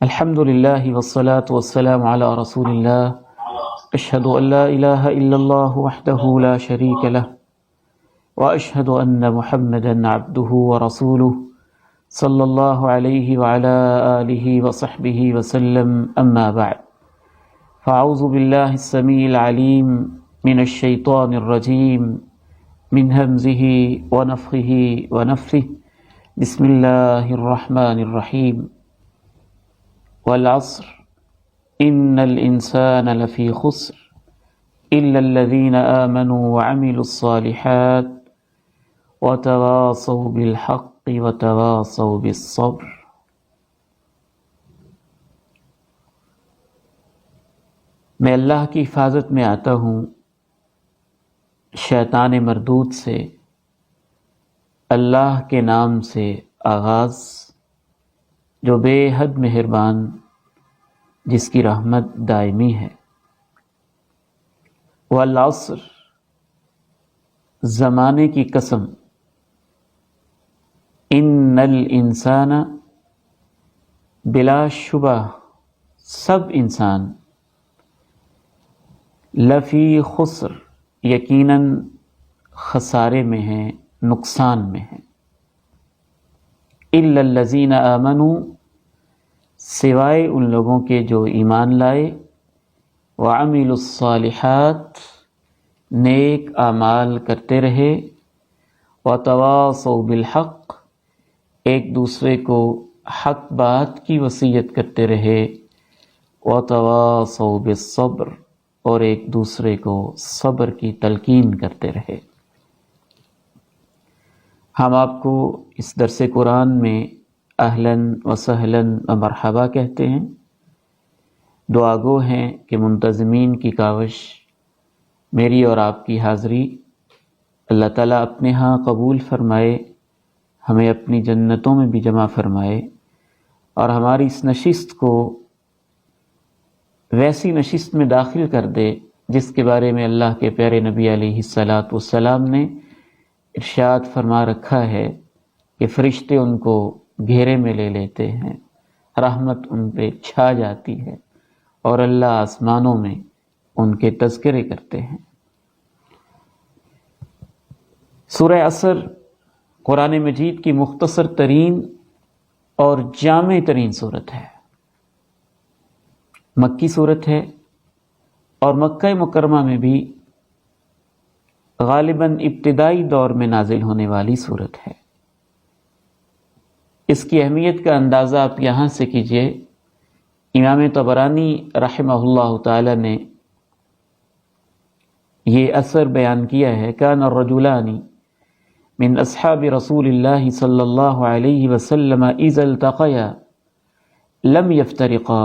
الحمد لله والصلاة والسلام على رسول الله أشهد أن لا إله إلا الله وحده لا شريك له وأشهد أن محمدا عبده ورسوله صلى الله عليه وعلى آله وصحبه وسلم أما بعد فأعوذ بالله السميع العليم من الشيطان الرجيم من همزه ونفخه ونفثه بسم الله الرحمن الرحيم والعصر إن الإنسان لفي خسر إلا الذين آمنوا وعملوا الصالحات وتواصوا بالحق وتواصوا بالصبر۔ میں اللہ کی حفاظت میں آتا ہوں شیطان مردود سے۔ اللہ کے نام سے آغاز، جو بے حد مہربان، جس کی رحمت دائمی ہے۔ والعصر، زمانے کی قسم۔ ان الانسان، بلا شبہ سب انسان، لفی خسر، یقیناً خسارے میں ہیں، نقصان میں ہیں۔ الا الذین آمنوا، سوائے ان لوگوں کے جو ایمان لائے، وعملوا الصالحات، نیک اعمال کرتے رہے، وتواصوا بالحق، ایک دوسرے کو حق بات کی وصیت کرتے رہے، وتواصوا بالصبر، اور ایک دوسرے کو صبر کی تلقین کرتے رہے۔ ہم آپ کو اس درس قرآن میں اہلاً و سہلاً و مرحبا کہتے ہیں۔ دعا گو ہیں کہ منتظمین کی کاوش، میری اور آپ کی حاضری اللہ تعالیٰ اپنے ہاں قبول فرمائے، ہمیں اپنی جنتوں میں بھی جمع فرمائے، اور ہماری اس نشست کو ویسی نشست میں داخل کر دے جس کے بارے میں اللہ کے پیارے نبی علیہ الصلاۃ والسلام نے ارشاد فرما رکھا ہے کہ فرشتے ان کو گھیرے میں لے لیتے ہیں، رحمت ان پہ چھا جاتی ہے، اور اللہ آسمانوں میں ان کے تذکرے کرتے ہیں۔ سورہ عصر قرآن مجید کی مختصر ترین اور جامع ترین صورت ہے، مکی صورت ہے، اور مکہ مکرمہ میں بھی غالباً ابتدائی دور میں نازل ہونے والی صورت ہے۔ اس کی اہمیت کا اندازہ آپ یہاں سے کیجئے۔ امام طبرانی رحمہ اللہ تعالی نے یہ اثر بیان کیا ہے، کان الرجلان من اصحاب رسول اللہ صلی اللہ علیہ وسلم اذا التقیا لم يفترقا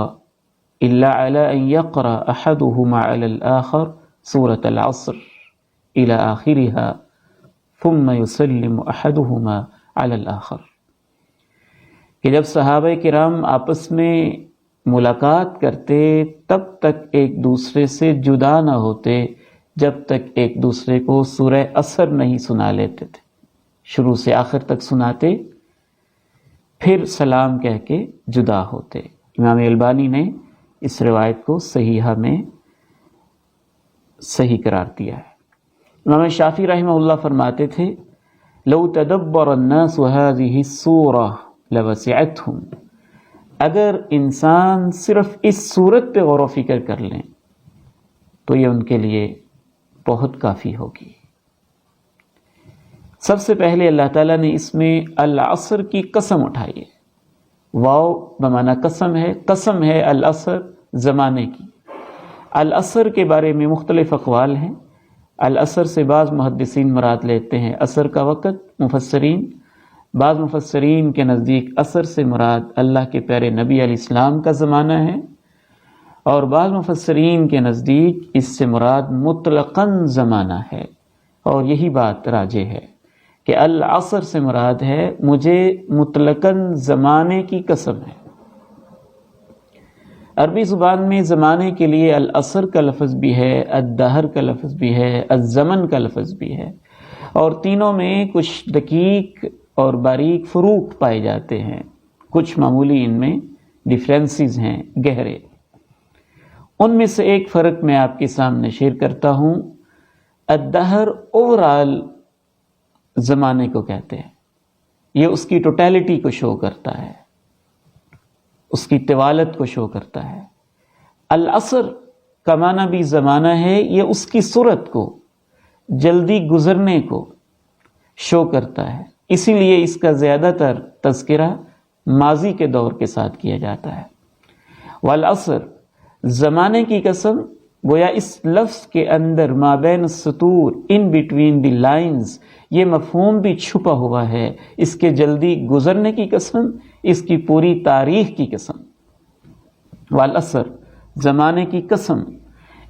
الا على ان يقرأ احدهما على الاخر سورة العصر الى آخرها ثم يسلم احدهما على الاخر، کہ جب صحابہ کرام آپس میں ملاقات کرتے تب تک ایک دوسرے سے جدا نہ ہوتے جب تک ایک دوسرے کو سورہ عصر نہیں سنا لیتے تھے، شروع سے آخر تک سناتے، پھر سلام کہہ کے جدا ہوتے۔ امام البانی نے اس روایت کو صحیحہ میں صحیح قرار دیا ہے۔ امام شافعی رحمہ اللہ فرماتے تھے، لو تدبر الناس هذه السورة لوسعتهم، اگر انسان صرف اس صورت پہ غور و فکر کر لیں تو یہ ان کے لیے بہت کافی ہوگی۔ سب سے پہلے اللہ تعالیٰ نے اس میں العصر کی قسم اٹھائی ہے۔ واو بمعنی قسم ہے، قسم ہے العصر، زمانے کی۔ العصر کے بارے میں مختلف اقوال ہیں۔ العصر سے بعض محدثین مراد لیتے ہیں عصر کا وقت، مفسرین، بعض مفسرین کے نزدیک عصر سے مراد اللہ کے پیارے نبی علیہ السلام کا زمانہ ہے، اور بعض مفسرین کے نزدیک اس سے مراد مطلقاً زمانہ ہے، اور یہی بات راجح ہے کہ العصر سے مراد ہے مجھے مطلقاً زمانے کی قسم ہے۔ عربی زبان میں زمانے کے لیے العصر کا لفظ بھی ہے، الدہر کا لفظ بھی ہے، الزمن کا لفظ بھی ہے، اور تینوں میں کچھ دقیق اور باریک فروق پائے جاتے ہیں، کچھ معمولی ان میں ڈفرینسز ہیں گہرے. ان میں سے ایک فرق میں آپ کے سامنے شیئر کرتا ہوں. الدہر اوورال زمانے کو کہتے ہیں، یہ اس کی ٹوٹیلٹی کو شو کرتا ہے، اس کی طوالت کو شو کرتا ہے. العصر کا معنی بھی زمانہ ہے، یہ اس کی صورت کو، جلدی گزرنے کو شو کرتا ہے. اسی لیے اس کا زیادہ تر تذکرہ ماضی کے دور کے ساتھ کیا جاتا ہے. والعصر، زمانے کی قسم، گویا اس لفظ کے اندر ما بین السطور، ان بٹوین دی لائنز، یہ مفہوم بھی چھپا ہوا ہے. اس کے جلدی گزرنے کی قسم، اس کی پوری تاریخ کی قسم. والعصر، زمانے کی قسم.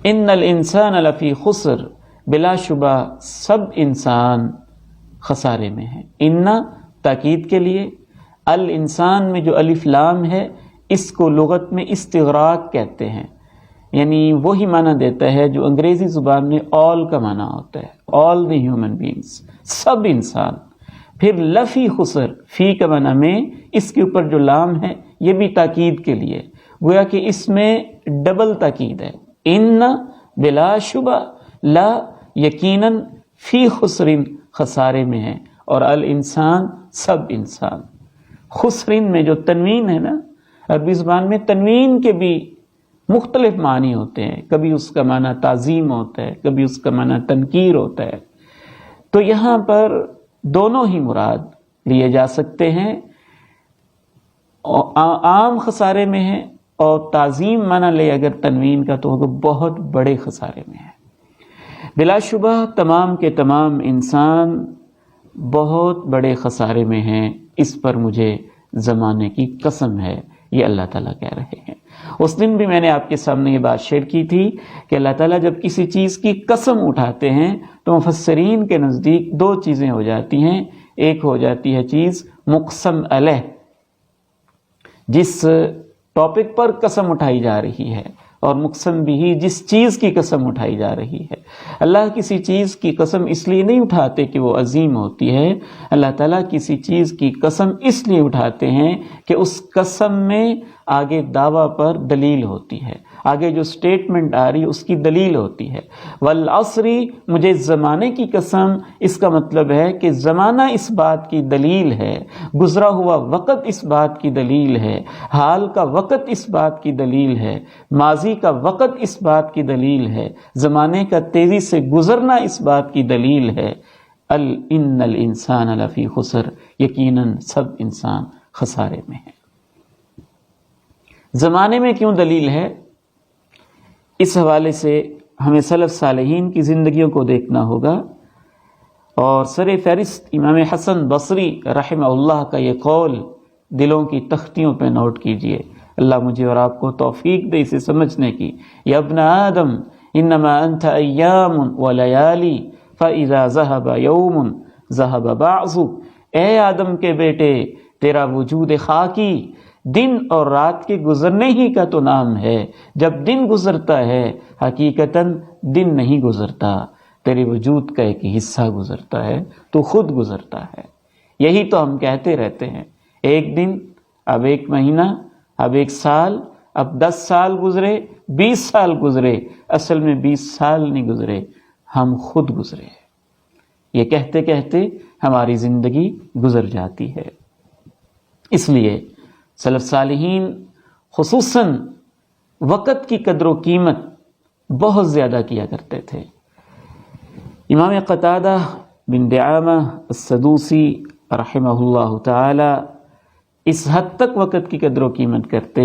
ان الانسان لفی خسر، بلا شبہ سب انسان خسارے میں ہے. ان تاکید کے لیے، الانسان میں جو الف لام ہے اس کو لغت میں استغراق کہتے ہیں، یعنی وہی معنی دیتا ہے جو انگریزی زبان میں all کا معنی ہوتا ہے. all the human beings، سب انسان. پھر لفی خسر، فی کا معنی میں، اس کے اوپر جو لام ہے یہ بھی تاکید کے لیے، گویا کہ اس میں ڈبل تاکید ہے. ان بلا شبہ، لا یقیناً، فی خسرن خسارے میں ہے، اور الانسان سب انسان. خسرن میں جو تنوین ہے نا، عربی زبان میں تنوین کے بھی مختلف معنی ہوتے ہیں. کبھی اس کا معنی تعظیم ہوتا ہے، کبھی اس کا معنی تنکیر ہوتا ہے. تو یہاں پر دونوں ہی مراد لیے جا سکتے ہیں. عام خسارے میں ہے، اور تعظیم معنی لے اگر تنوین کا تو بہت بڑے خسارے میں ہے. بلا شبہ تمام کے تمام انسان بہت بڑے خسارے میں ہیں، اس پر مجھے زمانے کی قسم ہے، یہ اللہ تعالیٰ کہہ رہے ہیں. اس دن بھی میں نے آپ کے سامنے یہ بات شیئر کی تھی کہ اللہ تعالیٰ جب کسی چیز کی قسم اٹھاتے ہیں تو مفسرین کے نزدیک دو چیزیں ہو جاتی ہیں. ایک ہو جاتی ہے چیز مقسم علیہ، جس ٹاپک پر قسم اٹھائی جا رہی ہے، اور مقسم بھی، جس چیز کی قسم اٹھائی جا رہی ہے. اللہ کسی چیز کی قسم اس لیے نہیں اٹھاتے کہ وہ عظیم ہوتی ہے، اللہ تعالیٰ کسی چیز کی قسم اس لیے اٹھاتے ہیں کہ اس قسم میں آگے دعویٰ پر دلیل ہوتی ہے، آگے جو سٹیٹمنٹ آ رہی اس کی دلیل ہوتی ہے. والعصر، مجھے زمانے کی قسم، اس کا مطلب ہے کہ زمانہ اس بات کی دلیل ہے، گزرا ہوا وقت اس بات کی دلیل ہے، حال کا وقت اس بات کی دلیل ہے، ماضی کا وقت اس بات کی دلیل ہے، زمانے کا تیزی سے گزرنا اس بات کی دلیل ہے. ان الانسان لفی خسر، یقیناً سب انسان خسارے میں ہے. زمانے میں کیوں دلیل ہے؟ اس حوالے سے ہمیں سلف صالحین کی زندگیوں کو دیکھنا ہوگا، اور سر فہرست امام حسن بصری رحمہ اللہ کا یہ قول دلوں کی تختیوں پہ نوٹ کیجئے. اللہ مجھے اور آپ کو توفیق دے اسے سمجھنے کی. یا ابن آدم انما انت ایام ولیالی فاذا ذهب یوم ذهب بعضک، اے آدم کے بیٹے، تیرا وجود خاکی دن اور رات کے گزرنے ہی کا تو نام ہے. جب دن گزرتا ہے حقیقتاً دن نہیں گزرتا، تیرے وجود کا ایک حصہ گزرتا ہے، تو خود گزرتا ہے. یہی تو ہم کہتے رہتے ہیں، ایک دن، اب ایک مہینہ، اب ایک سال، اب 10 سال گزرے، 20 سال گزرے. اصل میں 20 سال نہیں گزرے، ہم خود گزرے. یہ کہتے کہتے ہماری زندگی گزر جاتی ہے. اس لیے سلف صالحین خصوصاً وقت کی قدر و قیمت بہت زیادہ کیا کرتے تھے. امام قتادہ بن دعامہ السدوسی رحمہ اللہ تعالی اس حد تک وقت کی قدر و قیمت کرتے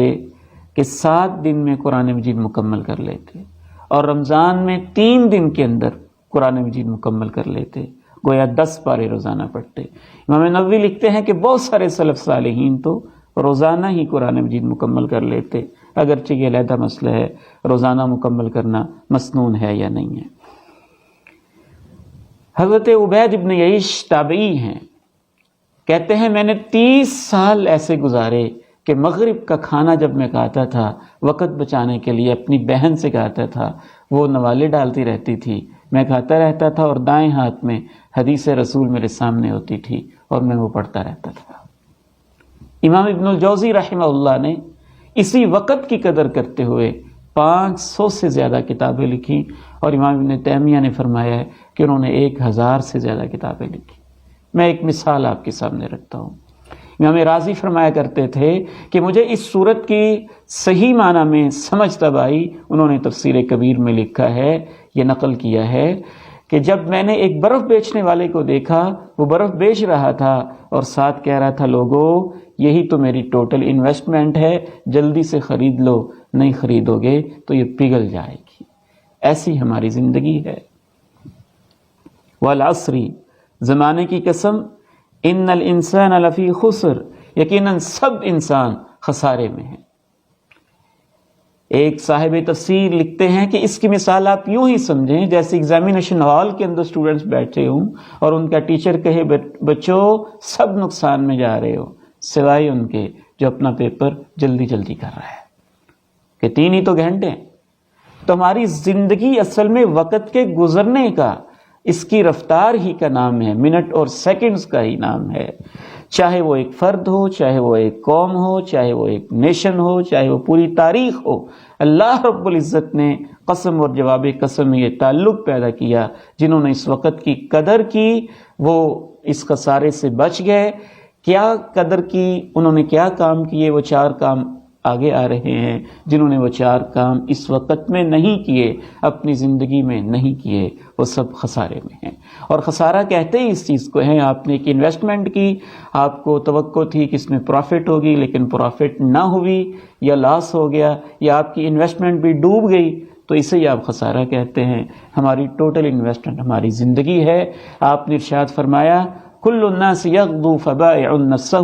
کہ 7 دن میں قرآن مجید مکمل کر لیتے، اور رمضان میں 3 دن کے اندر قرآن مجید مکمل کر لیتے، گویا 10 پارے روزانہ پڑھتے. امام نووی لکھتے ہیں کہ بہت سارے سلف صالحین تو روزانہ ہی قرآن مجید مکمل کر لیتے، اگرچہ یہ علیحدہ مسئلہ ہے روزانہ مکمل کرنا مسنون ہے یا نہیں ہے. حضرت عبید ابن یعیش تابعی ہیں، کہتے ہیں میں نے 30 سال ایسے گزارے کہ مغرب کا کھانا جب میں کھاتا تھا، وقت بچانے کے لیے اپنی بہن سے کھاتا تھا، وہ نوالے ڈالتی رہتی تھی، میں کھاتا رہتا تھا، اور دائیں ہاتھ میں حدیث رسول میرے سامنے ہوتی تھی اور میں وہ پڑھتا رہتا تھا. امام ابن الجوزی رحمہ اللہ نے اسی وقت کی قدر کرتے ہوئے 500 سے زیادہ کتابیں لکھی، اور امام ابن تیمیہ نے فرمایا ہے کہ انہوں نے 1000 سے زیادہ کتابیں لکھی۔ میں ایک مثال آپ کے سامنے رکھتا ہوں۔ امام راضی فرمایا کرتے تھے کہ مجھے اس صورت کی صحیح معنی میں سمجھ تب آئی، انہوں نے تفسیر کبیر میں لکھا ہے، یہ نقل کیا ہے کہ جب میں نے ایک برف بیچنے والے کو دیکھا، وہ برف بیچ رہا تھا اور ساتھ کہہ رہا تھا لوگوں یہی تو میری ٹوٹل انویسٹمنٹ ہے، جلدی سے خرید لو، نہیں خریدو گے تو یہ پگھل جائے گی۔ ایسی ہماری زندگی ہے۔ والعصر، زمانے کی قسم، ان الانسان لفی خسر، یقیناً سب انسان خسارے میں ہیں۔ ایک صاحب تفسیر لکھتے ہیں کہ اس کی مثال آپ یوں ہی سمجھیں جیسے ایگزامینیشن ہال کے اندر اسٹوڈنٹس بیٹھے ہوں اور ان کا ٹیچر کہے بچوں سب نقصان میں جا رہے ہو سوائے ان کے جو اپنا پیپر جلدی جلدی کر رہا ہے، کہ 3 ہی تو گھنٹے ہیں۔ تو ہماری زندگی اصل میں وقت کے گزرنے کا، اس کی رفتار ہی کا نام ہے، منٹ اور سیکنڈز کا ہی نام ہے۔ چاہے وہ ایک فرد ہو، چاہے وہ ایک قوم ہو، چاہے وہ ایک نیشن ہو، چاہے وہ پوری تاریخ ہو، اللہ رب العزت نے قسم اور جواب قسم میں یہ تعلق پیدا کیا، جنہوں نے اس وقت کی قدر کی وہ اس خسارے سے بچ گئے۔ کیا قدر کی، انہوں نے کیا کام کیے، وہ 4 کام آگے آ رہے ہیں۔ جنہوں نے وہ 4 کام اس وقت میں نہیں کیے، اپنی زندگی میں نہیں کیے، وہ سب خسارے میں ہیں۔ اور خسارہ کہتے ہی اس چیز کو ہیں، آپ نے ایک انویسٹمنٹ کی، آپ کو توقع تھی کہ اس میں پروفٹ ہوگی لیکن پروفٹ نہ ہوئی یا لاس ہو گیا یا آپ کی انویسٹمنٹ بھی ڈوب گئی، تو اسے ہی آپ خسارہ کہتے ہیں۔ ہماری ٹوٹل انویسٹمنٹ ہماری زندگی ہے۔ آپ نے ارشاد فرمایا کل الناس یغدو فبائع نفسہ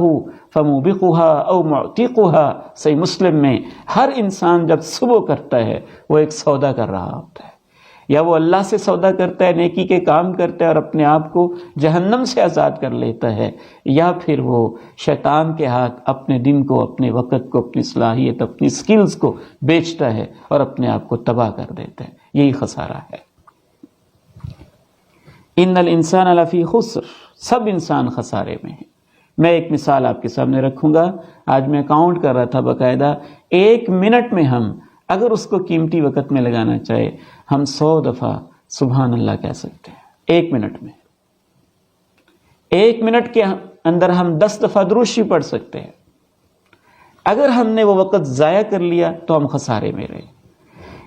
فموبقها او معتقها، صحیح مسلم میں، ہر انسان جب صبح کرتا ہے وہ ایک سودا کر رہا ہوتا ہے، یا وہ اللہ سے سودا کرتا ہے، نیکی کے کام کرتا ہے اور اپنے آپ کو جہنم سے آزاد کر لیتا ہے، یا پھر وہ شیطان کے ہاتھ اپنے دن کو، اپنے وقت کو، اپنی صلاحیت، اپنی سکلز کو بیچتا ہے اور اپنے آپ کو تباہ کر دیتا ہے۔ یہی خسارہ ہے۔ ان الانسان لفی خسر، سب انسان خسارے میں ہیں۔ میں ایک مثال آپ کے سامنے رکھوں گا۔ آج میں کاؤنٹ کر رہا تھا باقاعدہ، 1 منٹ میں ہم اگر اس کو قیمتی وقت میں لگانا چاہے، ہم 100 دفعہ سبحان اللہ کہہ سکتے ہیں 1 منٹ میں۔ 1 منٹ کے اندر ہم 10 دفعہ درود شریف پڑھ سکتے ہیں۔ اگر ہم نے وہ وقت ضائع کر لیا تو ہم خسارے میں رہے۔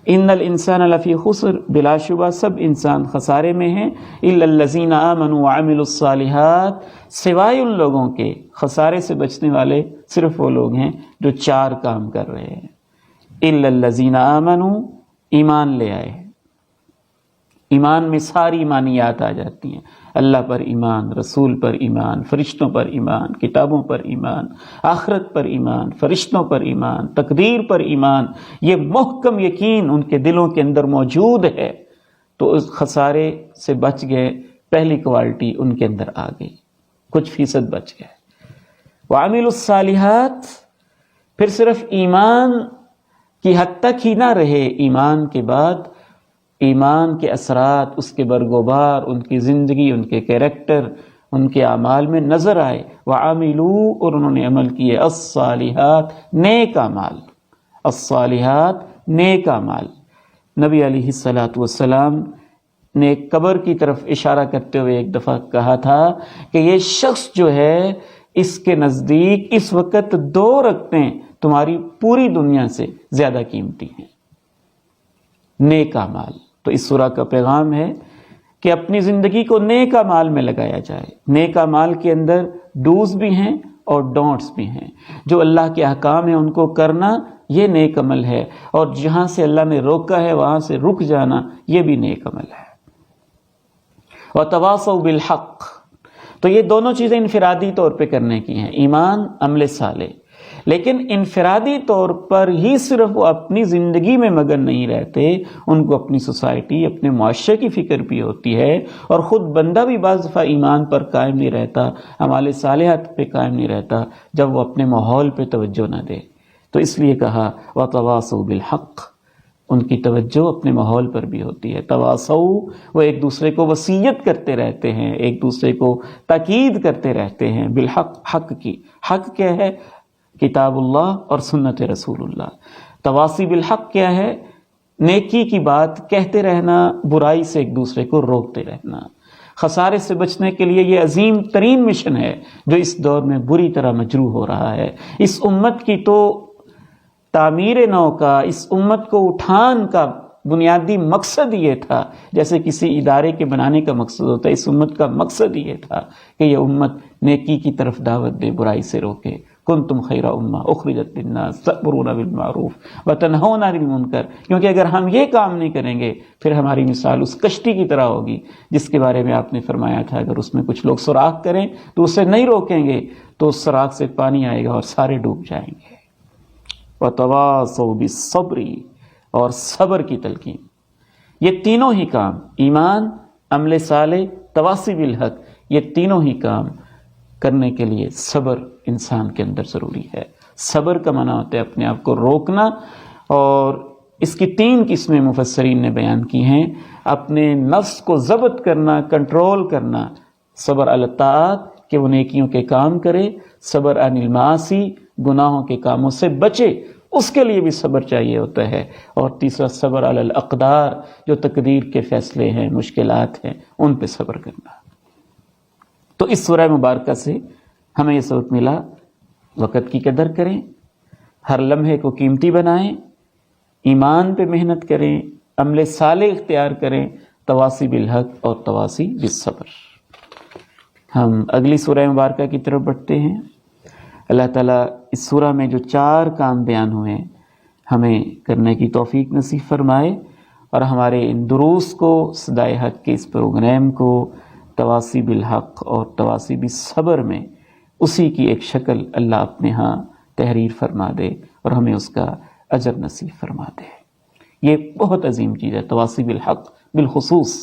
ان الانسان لفی خسر، بلا شبہ سب انسان خسارے میں ہیں، الا الذین آمنوا وعملوا الصالحات، سوائے ان لوگوں کے، خسارے سے بچنے والے صرف وہ لوگ ہیں جو 4 کام کر رہے ہیں۔ الا الذین آمنوا، ایمان لے آئے۔ ایمان میں ساری ایمانیات آ جاتی ہیں، اللہ پر ایمان، رسول پر ایمان، فرشتوں پر ایمان، کتابوں پر ایمان، آخرت پر ایمان، فرشتوں پر ایمان، تقدیر پر ایمان، یہ محکم یقین ان کے دلوں کے اندر موجود ہے، تو اس خسارے سے بچ گئے۔ پہلی کوالٹی ان کے اندر آ گئی، کچھ فیصد بچ گئے۔ وعملوا الصالحات، پھر صرف ایمان کی حد تک ہی نہ رہے، ایمان کے بعد ایمان کے اثرات، اس کے برگوبار ان کی زندگی، ان کے کیریکٹر، ان کے اعمال میں نظر آئے۔ وعملوا، اور انہوں نے عمل کیے، الصالحات، نیک اعمال، الصالحات نیک اعمال۔ نبی علیہ الصلوۃ والسلام نے ایک قبر کی طرف اشارہ کرتے ہوئے ایک دفعہ کہا تھا کہ یہ شخص جو ہے اس کے نزدیک اس وقت 2 رکعتیں تمہاری پوری دنیا سے زیادہ قیمتی ہیں۔ نیک اعمال، تو اس سورہ کا پیغام ہے کہ اپنی زندگی کو نیک اعمال میں لگایا جائے۔ نیک اعمال کے اندر ڈوز بھی ہیں اور ڈونٹس بھی ہیں۔ جو اللہ کے احکام ہیں ان کو کرنا، یہ نیک عمل ہے، اور جہاں سے اللہ نے روکا ہے وہاں سے رک جانا، یہ بھی نیک عمل ہے۔ وَتَوَاصَوْا بِالْحَقِّ، تو یہ دونوں چیزیں انفرادی طور پہ کرنے کی ہیں، ایمان، عمل صالح۔ لیکن انفرادی طور پر ہی صرف وہ اپنی زندگی میں مگن نہیں رہتے، ان کو اپنی سوسائٹی، اپنے معاشرے کی فکر بھی ہوتی ہے، اور خود بندہ بھی بعض دفعہ ایمان پر قائم نہیں رہتا، اعمال صالحات پہ قائم نہیں رہتا جب وہ اپنے ماحول پہ توجہ نہ دے۔ تو اس لیے کہا وَتَوَاصَوْا بِالْحَقِّ، ان کی توجہ اپنے ماحول پر بھی ہوتی ہے۔ تواصوا، وہ ایک دوسرے کو وصیت کرتے رہتے ہیں، ایک دوسرے کو تاکید کرتے رہتے ہیں، بالحق، حق کی۔ حق کیا ہے؟ کتاب اللہ اور سنت رسول اللہ۔ تواصی بالحق کیا ہے؟ نیکی کی بات کہتے رہنا، برائی سے ایک دوسرے کو روکتے رہنا۔ خسارے سے بچنے کے لیے یہ عظیم ترین مشن ہے جو اس دور میں بری طرح مجروح ہو رہا ہے۔ اس امت کی تو تعمیر نو کا، اس امت کو اٹھان کا بنیادی مقصد یہ تھا، جیسے کسی ادارے کے بنانے کا مقصد ہوتا ہے، اس امت کا مقصد یہ تھا کہ یہ امت نیکی کی طرف دعوت دے، برائی سے روکے۔ کنتم خیر امہ اخرجت للناس تأمرون بالمعروف وتنہون عن المنکر، کیونکہ اگر ہم یہ کام نہیں کریں گے پھر ہماری مثال اس کشتی کی طرح ہوگی جس کے بارے میں آپ نے فرمایا تھا اگر اس میں کچھ لوگ سوراخ کریں تو اسے نہیں روکیں گے تو اس سوراخ سے پانی آئے گا اور سارے ڈوب جائیں گے۔ وتواصوا بالصبر، اور صبر کی تلقین۔ یہ تینوں ہی کام، ایمان، عمل صالح، تواصی بالحق، یہ تینوں ہی کام کرنے کے لیے صبر انسان کے اندر ضروری ہے۔ صبر کا معنی ہوتا ہے اپنے آپ کو روکنا، اور اس کی 3 قسمیں مفسرین نے بیان کی ہیں۔ اپنے نفس کو ضبط کرنا، کنٹرول کرنا، صبر علی الطاعات کہ وہ نیکیوں کے کام کرے، صبر عن المعاصی گناہوں کے کاموں سے بچے، اس کے لیے بھی صبر چاہیے ہوتا ہے، اور تیسرا صبر علی الاقدار جو تقدیر کے فیصلے ہیں، مشکلات ہیں، ان پہ صبر کرنا۔ تو اس سورہ مبارکہ سے ہمیں یہ سبق ملا، وقت کی قدر کریں، ہر لمحے کو قیمتی بنائیں، ایمان پہ محنت کریں، عمل صالح اختیار کریں، تواصی بالحق اور تواصی بالصبر۔ ہم اگلی سورہ مبارکہ کی طرف بڑھتے ہیں۔ اللہ تعالیٰ اس سورہ میں جو 4 کام بیان ہوئے ہیں ہمیں کرنے کی توفیق نصیب فرمائے، اور ہمارے ان دروس کو، صدائے حق کے اس پروگرام کو تواصی بالحق اور تواصی بالصبر میں اسی کی ایک شکل اللہ اپنے ہاں تحریر فرما دے اور ہمیں اس کا اجر نصیب فرما دے۔ یہ بہت عظیم چیز ہے، تواصی بالحق بالخصوص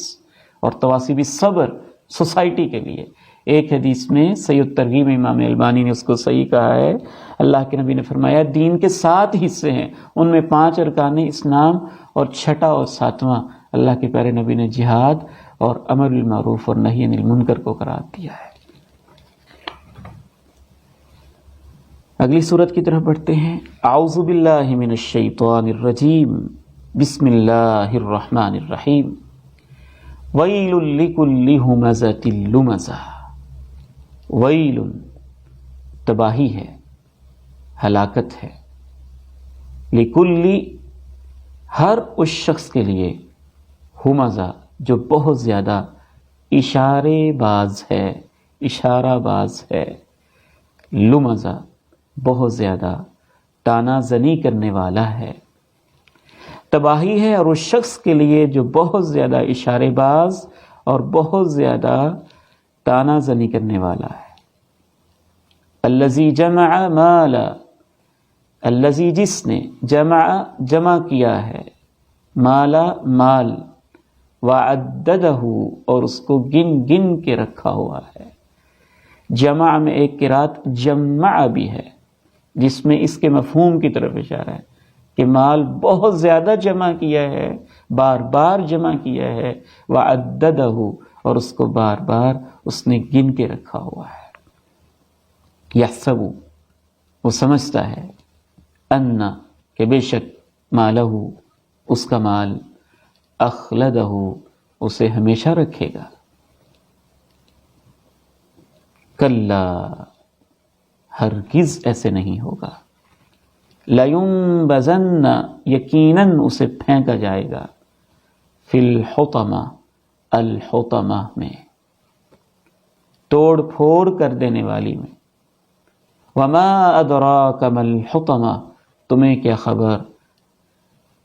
اور تواصی بالصبر سوسائٹی کے لیے۔ ایک حدیث میں سید ترغیب امام البانی نے اس کو صحیح کہا ہے، اللہ کے نبی نے فرمایا دین کے 7 حصے ہیں، ان میں 5 ارکان اسلام اور 6واں اور 7واں اللہ کے پیارے نبی نے جہاد اور امر بالمعروف اور نہی عن المنکر کو قرار دیا ہے۔ اگلی صورت کی طرف بڑھتے ہیں۔ اعوذ باللہ من الشیطان الرجیم، بسم اللہ الرحمن الرحیم۔ ویل لکل ہمزۃ لمزہ، ویل تباہی ہے، ہلاکت ہے، لکل ہر اس شخص کے لیے، ہمزہ جو بہت زیادہ اشارے باز ہے، اشارہ باز ہے، لمزہ بہت زیادہ تانا زنی کرنے والا ہے۔ تباہی ہے اور اس شخص کے لیے جو بہت زیادہ اشارے باز اور بہت زیادہ تانا زنی کرنے والا ہے۔ الذی جمع مالا، الذی جس نے جمع کیا ہے، مالا مال، وعددہ اور اس کو گن گن کے رکھا ہوا ہے۔ جمع میں ایک قرات جمع بھی ہے جس میں اس کے مفہوم کی طرف اشارہ ہے کہ مال بہت زیادہ جمع کیا ہے، بار بار جمع کیا ہے، وعددہ اور اس کو بار بار اس نے گن کے رکھا ہوا ہے۔ یحسب وہ سمجھتا ہے، ان کہ بے شک مالہ اس کا مال، اخلدہ اسے ہمیشہ رکھے گا۔ کلا ہرگز ایسے نہیں ہوگا، لَيُنبَذَنَّ یقیناً اسے پھینکا جائے گا، فی الحطمہ الحطمہ میں، توڑ پھوڑ کر دینے والی میں۔ وما ادراک ما الحطمہ تمہیں کیا خبر،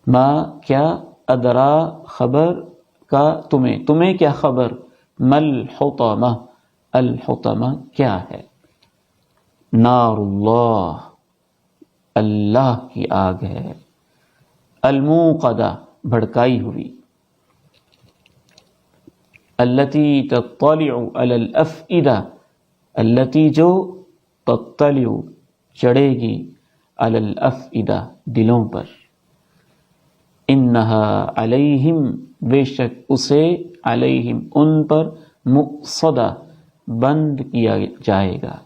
ما کیا ادرا خبر کا تمہیں کیا خبر، ما الحطمہ الحطمہ کیا ہے، نار اللہ اللہ کی آگ ہے، الموقدہ بھڑکائی ہوئی، التی تطلع علی الافئدہ التی جو تطلع چڑھے گی علی الافئدہ دلوں پر، انہا علیہم بے شک اسے علیہم ان پر مؤصدہ بند کیا جائے گا،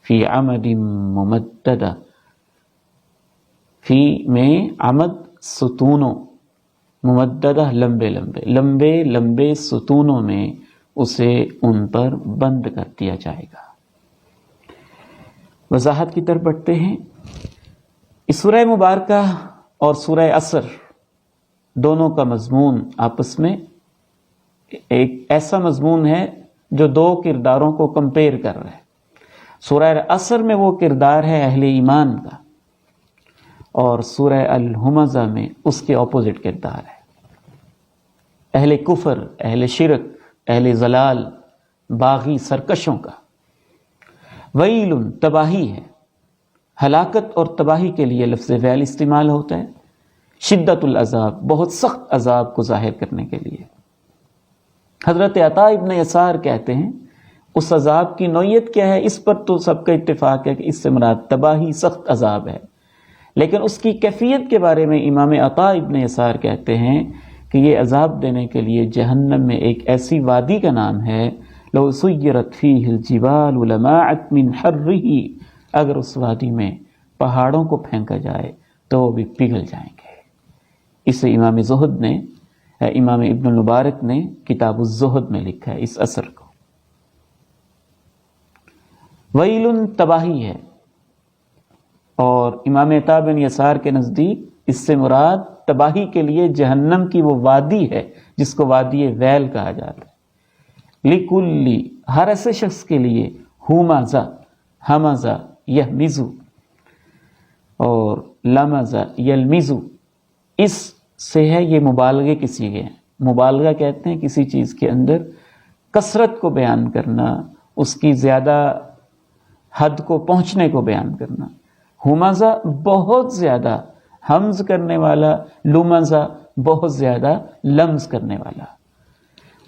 فی عمد ممددہ، فی میں عمد ستونوں، ممددہ لمبے لمبے لمبے لمبے ستونوں میں اسے ان پر بند کر دیا جائے گا۔ وضاحت کی طرف بڑھتے ہیں۔ اس سورہ مبارکہ اور سورہ عصر دونوں کا مضمون آپس میں ایک ایسا مضمون ہے جو دو کرداروں کو کمپیئر کر رہا ہے۔ سورہ عصر میں وہ کردار ہے اہل ایمان کا، اور سورہ الہمزہ میں اس کے اپوزٹ کردار ہے اہل کفر، اہل شرک، اہل ضلال، باغی سرکشوں کا۔ ویل تباہی ہے، ہلاکت اور تباہی کے لیے لفظ ویل استعمال ہوتا ہے، شدت العذاب، بہت سخت عذاب کو ظاہر کرنے کے لیے۔ حضرت عطا ابن یسار کہتے ہیں اس عذاب کی نوعیت کیا ہے، اس پر تو سب کا اتفاق ہے کہ اس سے مراد تباہی، سخت عذاب ہے، لیکن اس کی کیفیت کے بارے میں امام عطا ابن یسار کہتے ہیں کہ یہ عذاب دینے کے لیے جہنم میں ایک ایسی وادی کا نام ہے، لو سیرت فیہ الجبال لماعت من حرہ، اگر اس وادی میں پہاڑوں کو پھینکا جائے تو وہ بھی پگھل جائیں گے۔ اسے امام زہد نے، امام ابن المبارک نے کتاب الزہد میں لکھا ہے اس اثر کو۔ ویل تباہی ہے، اور امام عطا بن یسار کے نزدیک اس سے مراد تباہی کے لیے جہنم کی وہ وادی ہے جس کو وادی ویل کہا جاتا ہے۔ لکلی، ہر ایسے شخص کے لیے، ہمزہ، ہمزہ یہمزو اور لمزہ یلمزو، اس سے ہے یہ مبالغے کے صیغے ہیں۔ مبالغہ کہتے ہیں کسی چیز کے اندر کثرت کو بیان کرنا، اس کی زیادہ حد کو پہنچنے کو بیان کرنا۔ ہمزہ بہت زیادہ حمز کرنے والا، لمزہ بہت زیادہ لمز کرنے والا۔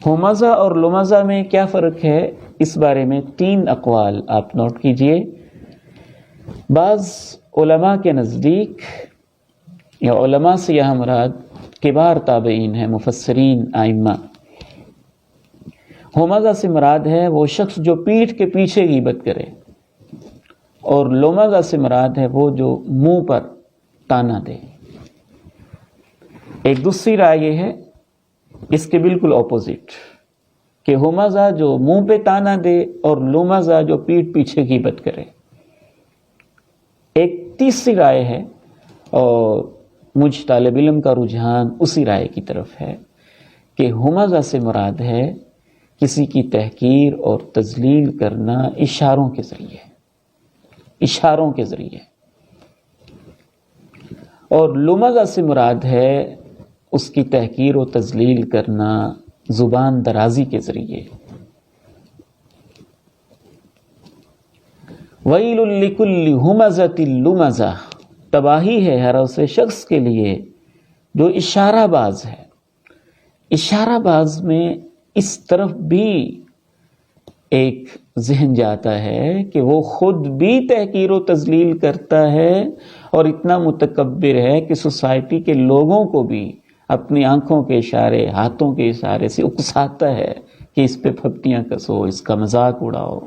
ہمزہ اور لمزہ میں کیا فرق ہے، اس بارے میں 3 اقوال آپ نوٹ کیجئے۔ بعض علماء کے نزدیک، یا علماء سے یہاں مراد کبار تابعین ہیں، مفسرین، ائمہ، ہمزہ سے مراد ہے وہ شخص جو پیٹھ کے پیچھے غیبت کرے، اور لمزہ سے مراد ہے وہ جو منہ پر تانا دے۔ ایک دوسری رائے یہ ہے اس کے بالکل اپوزٹ، کہ ہمزہ جو منہ پہ تانا دے اور لمزہ جو پیٹھ پیچھے غیبت کرے۔ ایک تیسری رائے ہے، اور مجھ طالب علم کا رجحان اسی رائے کی طرف ہے، کہ ہمزہ سے مراد ہے کسی کی تحقیر اور تذلیل کرنا اشاروں کے ذریعے، اشاروں کے ذریعے، اور لمزہ سے مراد ہے اس کی تحقیر و تذلیل کرنا زبان درازی کے ذریعے۔ ویل لکل ہمزۃ لمزہ، تباہی ہے ہر ایسے شخص کے لیے جو اشارہ باز ہے۔ اشارہ باز میں اس طرف بھی ایک ذہن جاتا ہے کہ وہ خود بھی تحقیر و تذلیل کرتا ہے، اور اتنا متکبر ہے کہ سوسائٹی کے لوگوں کو بھی اپنی آنکھوں کے اشارے، ہاتھوں کے اشارے سے اکساتا ہے کہ اس پہ پھپتیاں کسو، اس کا مذاق اڑاؤ۔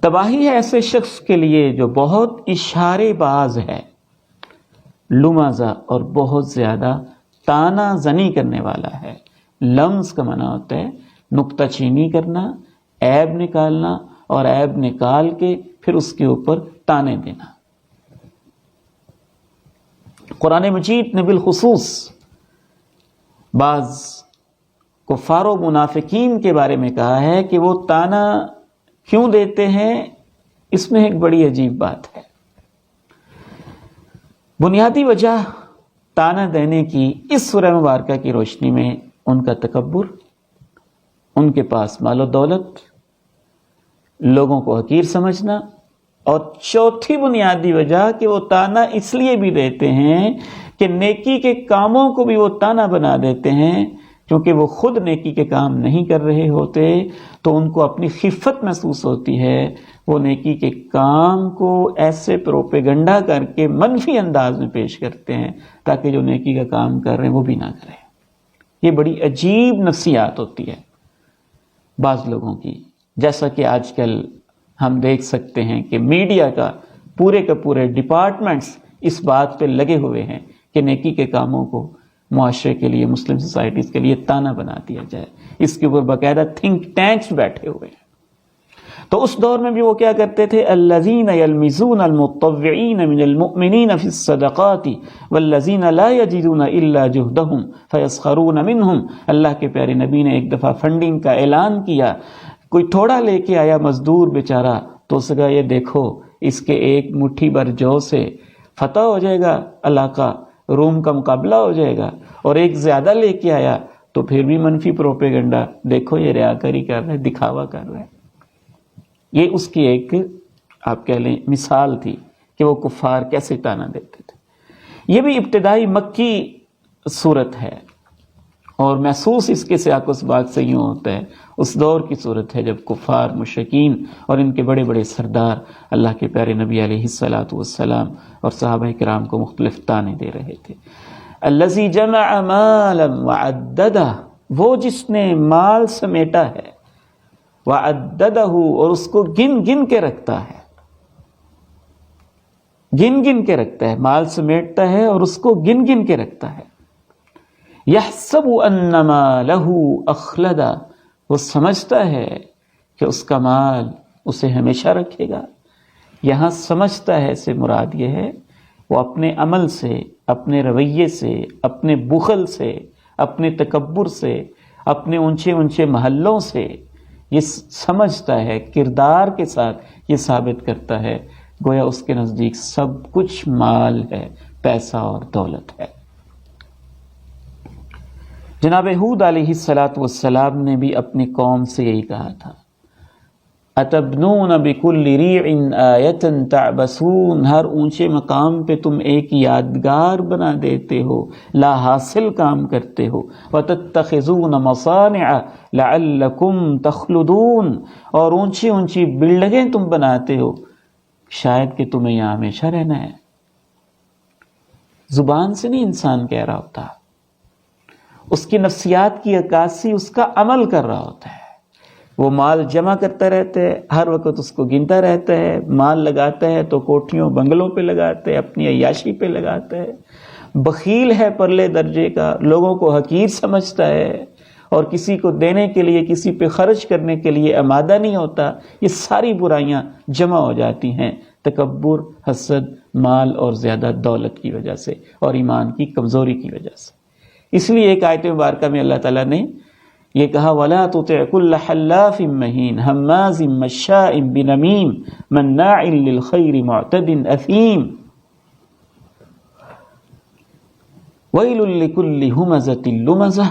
تباہی ہے ایسے شخص کے لیے جو بہت اشارے باز ہے، لمزہ، اور بہت زیادہ تانا زنی کرنے والا ہے۔ لمز کا معنی ہوتا ہے نکتہ چینی کرنا، عیب نکالنا، اور عیب نکال کے پھر اس کے اوپر تانے دینا۔ قرآن مجید نے بالخصوص بعض کفار و منافقین کے بارے میں کہا ہے کہ وہ تانا کیوں دیتے ہیں، اس میں ایک بڑی عجیب بات ہے۔ بنیادی وجہ تانا دینے کی اس سورہ مبارکہ کی روشنی میں ان کا تکبر، ان کے پاس مال و دولت، لوگوں کو حقیر سمجھنا، اور چوتھی بنیادی وجہ کہ وہ تانا اس لیے بھی دیتے ہیں کہ نیکی کے کاموں کو بھی وہ تانا بنا دیتے ہیں، کیونکہ وہ خود نیکی کے کام نہیں کر رہے ہوتے تو ان کو اپنی خفت محسوس ہوتی ہے، وہ نیکی کے کام کو ایسے پروپیگنڈا کر کے منفی انداز میں پیش کرتے ہیں تاکہ جو نیکی کا کام کر رہے ہیں وہ بھی نہ کریں۔ یہ بڑی عجیب نفسیات ہوتی ہے بعض لوگوں کی، جیسا کہ آج کل ہم دیکھ سکتے ہیں کہ میڈیا کا پورے ڈپارٹمنٹس اس بات پہ لگے ہوئے ہیں کہ نیکی کے کاموں کو معاشرے کے لیے، مسلم سوسائٹیز کے لیے تانا بنا دیا جائے. اس کے اوپر باقاعدہ تھنک ٹینکس بیٹھے ہوئے ہیں. تو اس دور میں بھی وہ کیا کرتے تھے؟ الذین یلمزون المتطوعین من المؤمنین فی الصدقات والذین لا یجدون الا جہدہم فیسخرون منہم. اللہ کے پیارے نبی نے ایک دفعہ فنڈنگ کا اعلان کیا. کوئی تھوڑا لے کے آیا مزدور بیچارہ، تو اس کا یہ دیکھو اس کے ایک مٹھی بھر جو سے فتح ہو جائے گا علاقہ، روم کا مقابلہ ہو جائے گا. اور ایک زیادہ لے کے آیا تو پھر بھی منفی پروپیگنڈا، دیکھو یہ ریاکاری کر رہا ہے، دکھاوا کر رہا ہے. یہ اس کی ایک آپ کہہ لیں مثال تھی کہ وہ کفار کیسے تانا دیتے تھے. یہ بھی ابتدائی مکی صورت ہے، اور محسوس اس کے سیاق و سباق سے یوں ہوتا ہے اس دور کی صورت ہے جب کفار، مشرکین اور ان کے بڑے بڑے سردار اللہ کے پیارے نبی علیہ الصلاۃ والسلام اور صحابہ کرام کو مختلف تانے دے رہے تھے. الذی جمع مالا وعددہ، وہ جس نے مال سمیٹا ہے، وعددہ، اور اس کو گن گن کے رکھتا ہے. گن گن کے رکھتا ہے، مال سمیٹتا ہے اور اس کو گن گن کے رکھتا ہے. یحسب ان مالہ اخلدا، وہ سمجھتا ہے کہ اس کا مال اسے ہمیشہ رکھے گا. یہاں سمجھتا ہے سے مراد یہ ہے وہ اپنے عمل سے، اپنے رویے سے، اپنے بخل سے، اپنے تکبر سے، اپنے اونچے اونچے محلوں سے یہ سمجھتا ہے، کردار کے ساتھ یہ ثابت کرتا ہے گویا اس کے نزدیک سب کچھ مال ہے، پیسہ اور دولت ہے. جناب ہود علیہ الصلاۃ والسلام نے بھی اپنی قوم سے یہی کہا تھا، اتبنون بکل ریع آیۃ تعبثون، ہر اونچے مقام پہ تم ایک یادگار بنا دیتے ہو، لا حاصل کام کرتے ہو. وتتخذون مصانع لعلکم تخلدون، اور اونچی اونچی بلڈنگیں تم بناتے ہو شاید کہ تمہیں یہاں ہمیشہ رہنا ہے. زبان سے نہیں انسان کہہ رہا ہوتا، اس کی نفسیات کی عکاسی اس کا عمل کر رہا ہوتا ہے. وہ مال جمع کرتا رہتا ہے، ہر وقت اس کو گنتا رہتا ہے. مال لگاتا ہے تو کوٹھیوں بنگلوں پہ لگاتا ہے، اپنی عیاشی پہ لگاتا ہے. بخیل ہے پرلے درجے کا، لوگوں کو حقیر سمجھتا ہے اور کسی کو دینے کے لیے، کسی پہ خرچ کرنے کے لیے آمادہ نہیں ہوتا. یہ ساری برائیاں جمع ہو جاتی ہیں تکبر، حسد، مال اور زیادہ دولت کی وجہ سے اور ایمان کی کمزوری کی وجہ سے. اس لیے ایک آیت مبارکہ میں اللہ تعالیٰ نے یہ کہا، وَلَا تُطِعْ كُلَّ حَلَّافٍ مَّهِينٍ هَمَّازٍ مَّشَّاءٍ بِنَمِيمٍ مَّنَّاعٍ لِّلْخَيْرِ مُعْتَدٍ أَثِيمٍ وَيْلٌ لِّكُلِّ هُمَزَةٍ لُّمَزَةٍ،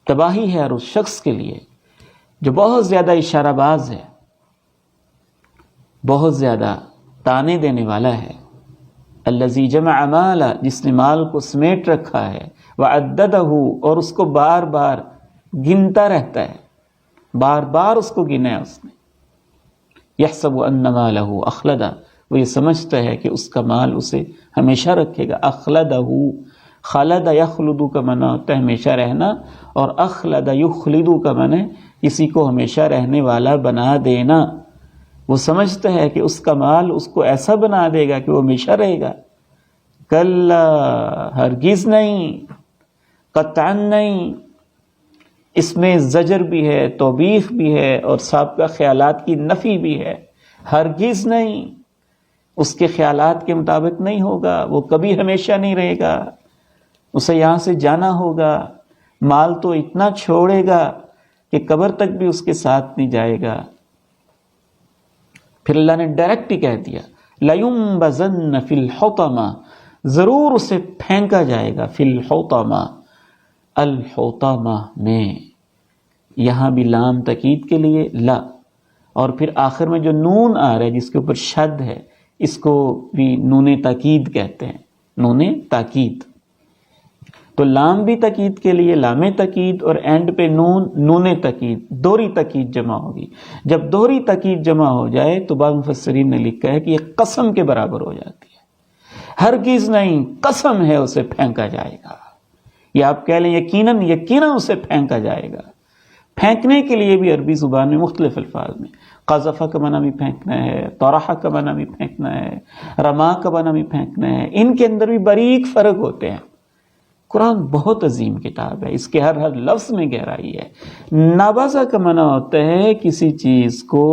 تباہی ہے ہر اس شخص کے لیے جو بہت زیادہ اشارہ باز ہے، بہت زیادہ تانے دینے والا ہے. الذی جمع مالا، جس نے مال کو سمیٹ رکھا ہے، وعددہ، اور اس کو بار بار گنتا رہتا ہے، بار بار اس کو گنا ہے اس نے. یحسب ان مالہ اخلدا، وہ یہ سمجھتا ہے کہ اس کا مال اسے ہمیشہ رکھے گا. اخلدہ، خلد یخلد کا معنی ہوتا ہے ہمیشہ رہنا، اور اخلد یخلد کا معنی کسی کو ہمیشہ رہنے والا بنا دینا. وہ سمجھتا ہے کہ اس کا مال اس کو ایسا بنا دے گا کہ وہ ہمیشہ رہے گا. کلا، ہرگز نہیں، قطعا نہیں. اس میں زجر بھی ہے، توبیخ بھی ہے اور سابقہ خیالات کی نفی بھی ہے. ہرگز نہیں، اس کے خیالات کے مطابق نہیں ہوگا، وہ کبھی ہمیشہ نہیں رہے گا. اسے یہاں سے جانا ہوگا. مال تو اتنا چھوڑے گا کہ قبر تک بھی اس کے ساتھ نہیں جائے گا. پھر اللہ نے ڈائریکٹ ہی کہہ دیا، لَيُنبَذَنَّ فِي الْحُطَمَةِ، ضرور اسے پھینکا جائے گا. فی الحطمہ، الحطمہ میں، یہاں بھی لام تاکید کے لیے لا، اور پھر آخر میں جو نون آ رہا ہے جس کے اوپر شد ہے، اس کو بھی نون تاکید کہتے ہیں، نون تاکید. تو لام بھی تاکید کے لیے لام تاکید، اور اینڈ پہ نون، نون تاکید، دوہری تاکید جمع ہوگی. جب دوہری تاکید جمع ہو جائے تو بعض مفسرین نے لکھا ہے کہ یہ قسم کے برابر ہو جاتی ہے. ہرگز نہیں، قسم ہے اسے پھینکا جائے گا. یا آپ کہہ لیں یقیناً، یقیناً اسے پھینکا جائے گا. پھینکنے کے لیے بھی عربی زبان میں مختلف الفاظ میں قذف کا معنی بھی پھینکنا ہے، طرح کا معنی بھی پھینکنا ہے، رما کا معنی بھی پھینکنا ہے، ان کے اندر بھی باریک فرق ہوتے ہیں۔ قرآن بہت عظیم کتاب ہے، اس کے ہر لفظ میں گہرائی ہے۔ نبذ کا معنی ہوتا ہے کسی چیز کو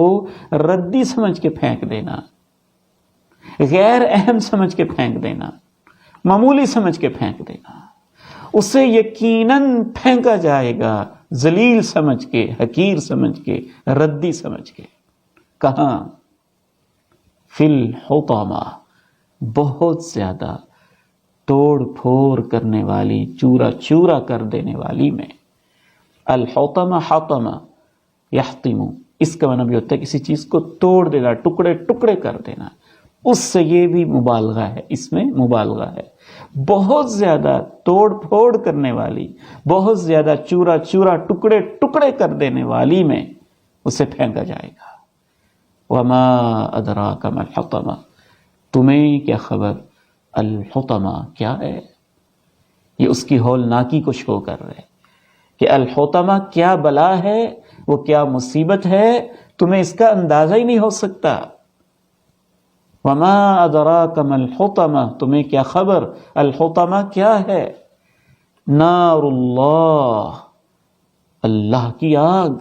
ردی سمجھ کے پھینک دینا، غیر اہم سمجھ کے پھینک دینا، معمولی سمجھ کے پھینک دینا، اسے یقیناً پھینکا جائے گا ذلیل سمجھ کے، حقیر سمجھ کے، ردی سمجھ کے۔ کہاں؟ فی الحطمہ، بہت زیادہ توڑ پھوڑ کرنے والی، چورا چورا کر دینے والی میں۔ الحطمہ، حطمہ یحطم، اس کا معنی بھی ہوتا ہے کسی چیز کو توڑ دینا، ٹکڑے ٹکڑے کر دینا، اس سے یہ بھی مبالغہ ہے، اس میں مبالغہ ہے۔ بہت زیادہ توڑ پھوڑ کرنے والی، بہت زیادہ چورا چورا ٹکڑے ٹکڑے کر دینے والی میں اسے پھینکا جائے گا۔ وما ادراک ما الحطمہ، تمہیں کیا خبر الحطمہ کیا ہے؟ یہ اس کی ہولناکی کو شو کر رہے کہ الحطمہ کیا بلا ہے، وہ کیا مصیبت ہے، تمہیں اس کا اندازہ ہی نہیں ہو سکتا۔ وما ادراک ما الحطمہ، تمہیں کیا خبر الحطمہ کیا ہے؟ نار اللہ، اللہ کی آگ۔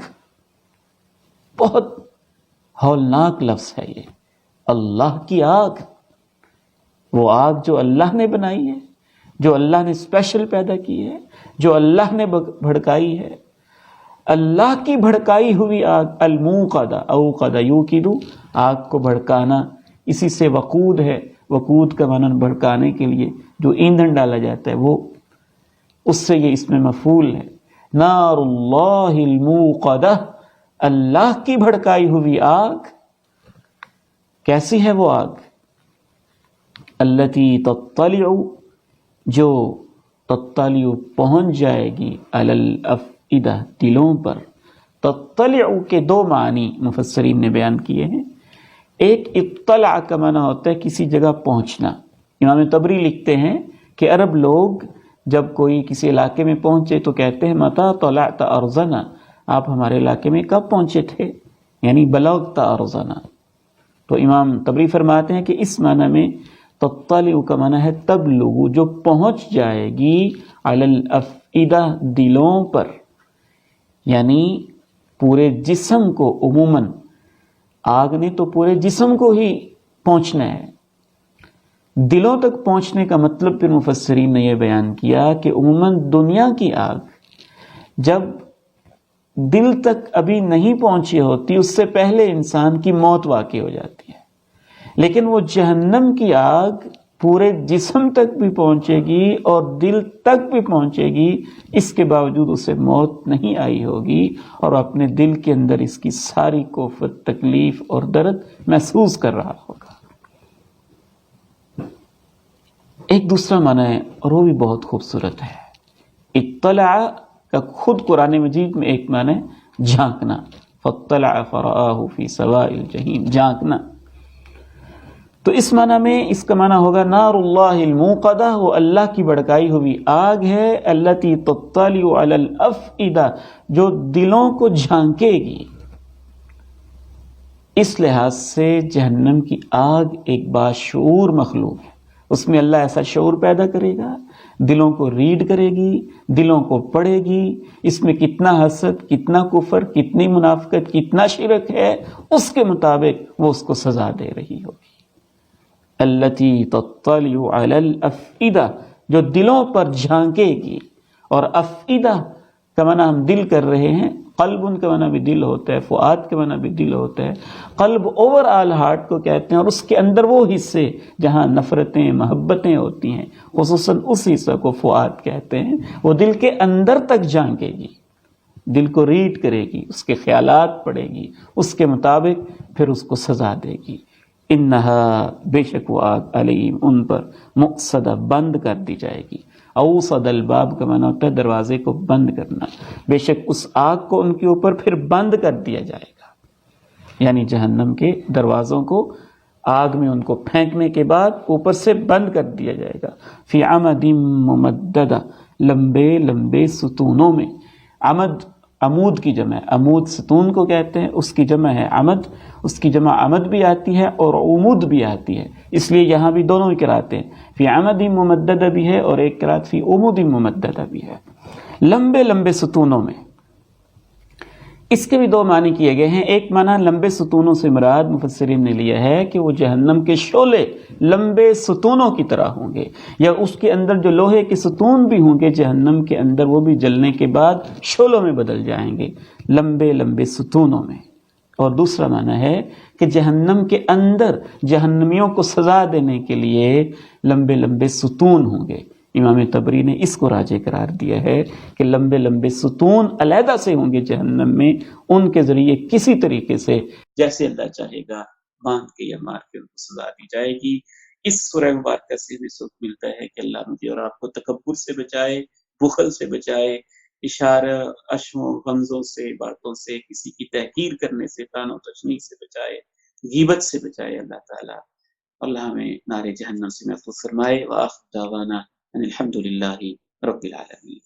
بہت ہولناک لفظ ہے یہ، اللہ کی آگ۔ وہ آگ جو اللہ نے بنائی ہے، جو اللہ نے اسپیشل پیدا کی ہے، جو اللہ نے بھڑکائی ہے، اللہ کی بھڑکائی ہوئی آگ۔ الموقدہ، اوقدہ یوقد، آگ کو بھڑکانا، اسی سے وقود ہے، وقود کا معنی بھڑکانے کے لیے جو ایندھن ڈالا جاتا ہے، وہ اس سے یہ اس میں مفعول ہے۔ نار اللہ الموقدہ، اللہ کی بھڑکائی ہوئی آگ۔ کیسی ہے وہ آگ؟ التی تطلع، جو تطلع پہنچ جائے گی، علی الافئدہ، دلوں پر۔ تطلع کے دو معنی مفسرین نے بیان کیے ہیں۔ ایک اطلاع کا معنی ہوتا ہے کسی جگہ پہنچنا۔ امام طبری لکھتے ہیں کہ عرب لوگ جب کوئی کسی علاقے میں پہنچے تو کہتے ہیں متى طلعت ارضنا، آپ ہمارے علاقے میں کب پہنچے تھے، یعنی بلغت ارضنا۔ تو امام طبری فرماتے ہیں کہ اس معنی میں تطلع کا معنی ہے تبلغ، جو پہنچ جائے گی، علی الافئدہ، دلوں پر، یعنی پورے جسم کو۔ عموماً آگ نے تو پورے جسم کو ہی پہنچنا ہے، دلوں تک پہنچنے کا مطلب پھر مفسرین نے یہ بیان کیا کہ عموماً دنیا کی آگ جب دل تک ابھی نہیں پہنچی ہوتی، اس سے پہلے انسان کی موت واقع ہو جاتی ہے، لیکن وہ جہنم کی آگ پورے جسم تک بھی پہنچے گی اور دل تک بھی پہنچے گی، اس کے باوجود اسے موت نہیں آئی ہوگی، اور اپنے دل کے اندر اس کی ساری کوفت، تکلیف اور درد محسوس کر رہا ہوگا۔ ایک دوسرا معنی ہے اور وہ بھی بہت خوبصورت ہے۔ اطلع کا خود قرآن مجید میں ایک معنی ہے جھانکنا، فاطلع فرآہ فی سواء الجحیم، جھانکنا۔ تو اس معنی میں اس کا معنی ہوگا نار اللہ الموقدہ، وہ اللہ کی بھڑکائی ہوئی آگ ہے، التی تطلع علی الافئدہ، جو دلوں کو جھانکے گی۔ اس لحاظ سے جہنم کی آگ ایک باشعور مخلوق ہے، اس میں اللہ ایسا شعور پیدا کرے گا، دلوں کو ریڈ کرے گی، دلوں کو پڑھے گی، اس میں کتنا حسد، کتنا کفر، کتنی منافقت، کتنا شرک ہے، اس کے مطابق وہ اس کو سزا دے رہی ہوگی۔ التی تطلع علی الافئدہ، جو دلوں پر جھانکے گی۔ اور افئدہ کا معنی ہم دل کر رہے ہیں، قلب ان کا معنی بھی دل ہوتا ہے، فؤاد کا معنی بھی دل ہوتا ہے۔ قلب اوور آل ہارٹ کو کہتے ہیں، اور اس کے اندر وہ حصے جہاں نفرتیں، محبتیں ہوتی ہیں، خصوصاً اس حصہ کو فؤاد کہتے ہیں۔ وہ دل کے اندر تک جھانکے گی، دل کو ریڈ کرے گی، اس کے خیالات پڑھے گی، اس کے مطابق پھر اس کو سزا دے گی۔ انہا، بے شک وہ آگ، علیہم، ان پر، مؤصدہ، بند کر دی جائے گی۔ اوصد الباب کا معنی ہوتا ہے دروازے کو بند کرنا، بے شک اس آگ کو ان کے اوپر پھر بند کر دیا جائے گا، یعنی جہنم کے دروازوں کو آگ میں ان کو پھینکنے کے بعد اوپر سے بند کر دیا جائے گا۔ فی عمد ممددہ، لمبے لمبے ستونوں میں۔ عمد، عمود کی جمع ہے، عمود ستون کو کہتے ہیں، اس کی جمع ہے عمد، اس کی جمع عمد بھی آتی ہے اور عمود بھی آتی ہے، اس لیے یہاں بھی دونوں ہی قرأتیں ہیں، فی عمد ممددہ بھی ہے اور ایک قرأت فی عمود ممددہ بھی ہے، لمبے لمبے ستونوں میں۔ اس کے بھی دو معنی کیے گئے ہیں، ایک معنی لمبے ستونوں سے مراد مفسرین نے لیا ہے کہ وہ جہنم کے شعلے لمبے ستونوں کی طرح ہوں گے، یا اس کے اندر جو لوہے کے ستون بھی ہوں گے جہنم کے اندر، وہ بھی جلنے کے بعد شعلوں میں بدل جائیں گے، لمبے لمبے ستونوں میں۔ اور دوسرا معنی ہے کہ جہنم کے اندر جہنمیوں کو سزا دینے کے لیے لمبے لمبے ستون ہوں گے۔ امام طبری نے اس کو راجح قرار دیا ہے کہ لمبے لمبے ستون علیحدہ سے ہوں گے جہنم میں، ان کے ذریعے کسی طریقے سے جیسے اللہ چاہے گا باندھ کے یا مار کے ان کو سزا دی جائے گی۔ اس سورہ مبارکہ سے بھی سبق ملتا ہے کہ اللہ مجھے اور آپ کو تکبر سے بچائے، بخل سے بچائے، اشارہ اشموں غمزوں سے، باتوں سے، کسی کی تحقیر کرنے سے، طعن و تشنیع سے بچائے، غیبت سے بچائے اللہ تعالیٰ۔ اللہ ہمیں نار جہنم سے محفوظ فرمائے۔ وآخر دعوانا ان الحمد للہ رب العالمین۔